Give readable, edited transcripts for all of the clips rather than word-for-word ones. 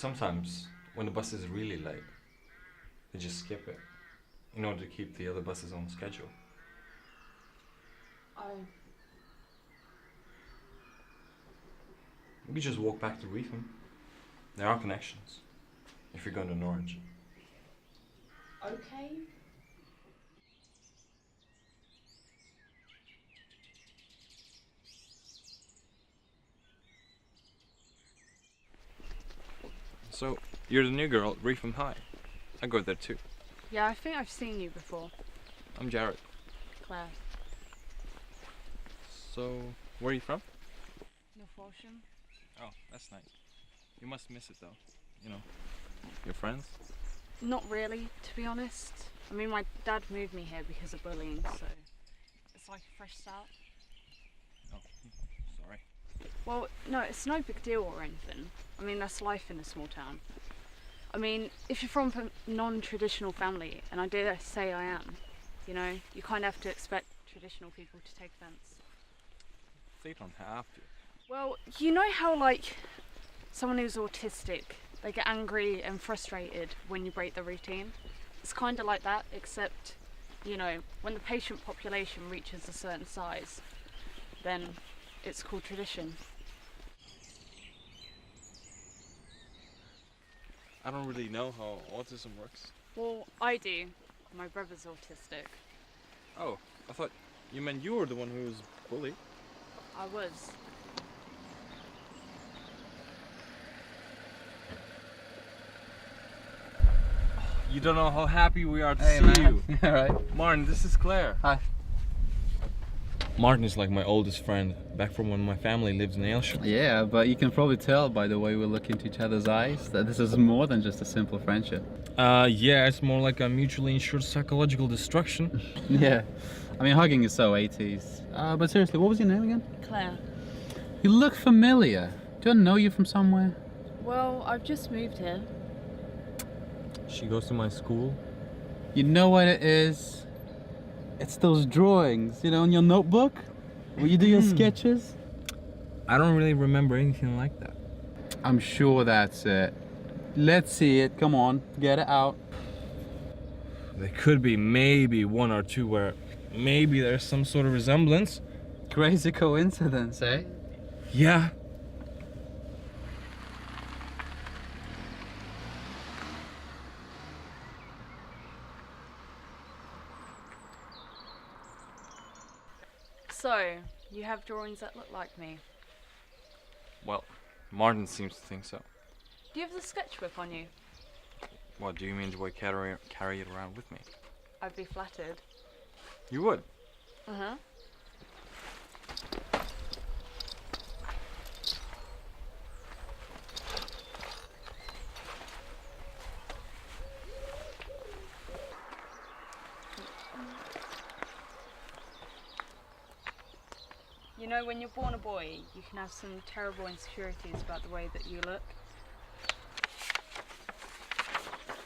sometimes, when the bus is really late, they just skip it in order to keep the other buses on schedule. We could just walk back to Reefham. There are connections, if you're going to Norwich. Okay. So, you're the new girl at Reefham High. I go there too. Yeah, I think I've seen you before. I'm Jared. Claire. So, where are you from? Norfolk. Oh, that's nice. You must miss it though. You know, your friends? Not really, to be honest. I mean, my dad moved me here because of bullying, so it's like a fresh start. Oh, sorry. Well, no, it's no big deal or anything. I mean, that's life in a small town. I mean, if you're from a non-traditional family, and I dare say I am, you know, you kind of have to expect traditional people to take offence. They don't have to. Well, you know how, like, someone who's autistic, they get angry and frustrated when you break the routine? It's kind of like that, except, you know, when the patient population reaches a certain size, then it's called tradition. I don't really know how autism works. Well, I do. My brother's autistic. Oh, I thought you meant you were the one who was bullied. I was. You don't know how happy we are to Hey, see man. you. Alright. Martin, this is Claire. Hi. Martin is like my oldest friend, back from when my family lived in Ayrshire. Yeah, but you can probably tell by the way we look into each other's eyes that this is more than just a simple friendship. Yeah, it's more like a mutually insured psychological destruction. Yeah. I mean, hugging is so 80s. But seriously, what was your name again? Claire. You look familiar. Do I know you from somewhere? Well, I've just moved here. She goes to my school. You know what it is? It's those drawings, you know, in your notebook? Where you do your sketches? I don't really remember anything like that. I'm sure that's it. Let's see it. Come on, get it out. There could be maybe one or two where maybe there's some sort of resemblance. Crazy coincidence, eh? Yeah. So, you have drawings that look like me. Well, Martin seems to think so. Do you have the sketchbook on you? What, do you mean do I carry it around with me? I'd be flattered. You would? Uh-huh. You know, when you're born a boy, you can have some terrible insecurities about the way that you look.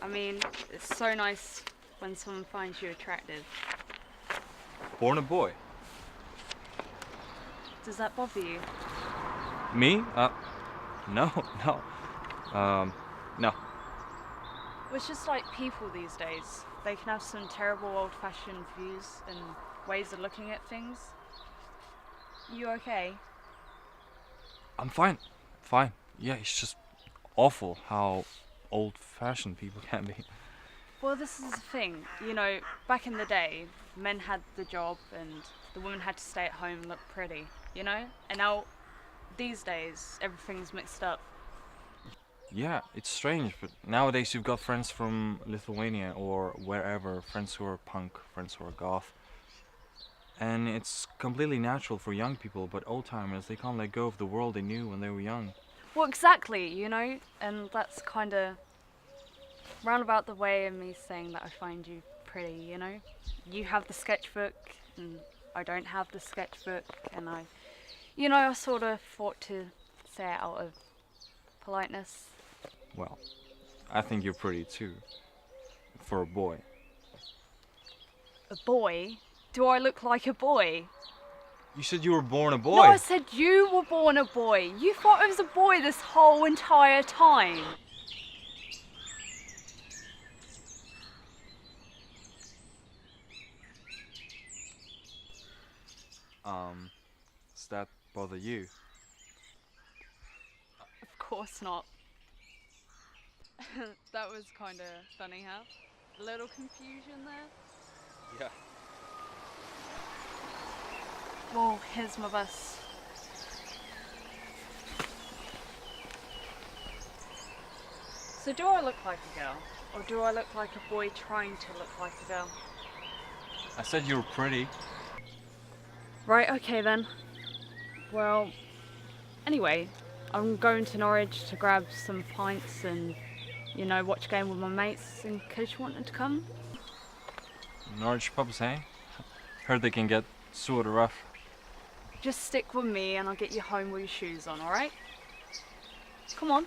I mean, it's so nice when someone finds you attractive. Born a boy. Does that bother you? Me? No. No. It's just like people these days. They can have some terrible old-fashioned views and ways of looking at things. You okay? I'm fine. Fine. Yeah, it's just awful how old-fashioned people can be. Well, this is the thing. You know, back in the day, men had the job and the women had to stay at home and look pretty, you know? And now, these days, everything's mixed up. Yeah, it's strange, but nowadays you've got friends from Lithuania or wherever, friends who are punk, friends who are goth. And it's completely natural for young people, but old-timers, they can't let go of the world they knew when they were young. Well, exactly, you know? And that's kind of roundabout the way of me saying that I find you pretty, you know? You have the sketchbook, and I don't have the sketchbook, and I sort of thought to say it out of politeness. Well, I think you're pretty too. For a boy. A boy? Do I look like a boy? You said you were born a boy. No, I said you were born a boy. You thought I was a boy this whole entire time. Does that bother you? Of course not. That was kind of funny, huh? A little confusion there. Yeah. Well, here's my bus. So do I look like a girl? Or do I look like a boy trying to look like a girl? I said you were pretty. Right, okay then. Well, anyway, I'm going to Norwich to grab some pints and, watch a game with my mates in case you wanted to come. Norwich pubs, hey? Heard they can get sorta rough. Just stick with me and I'll get you home with your shoes on, alright? Come on.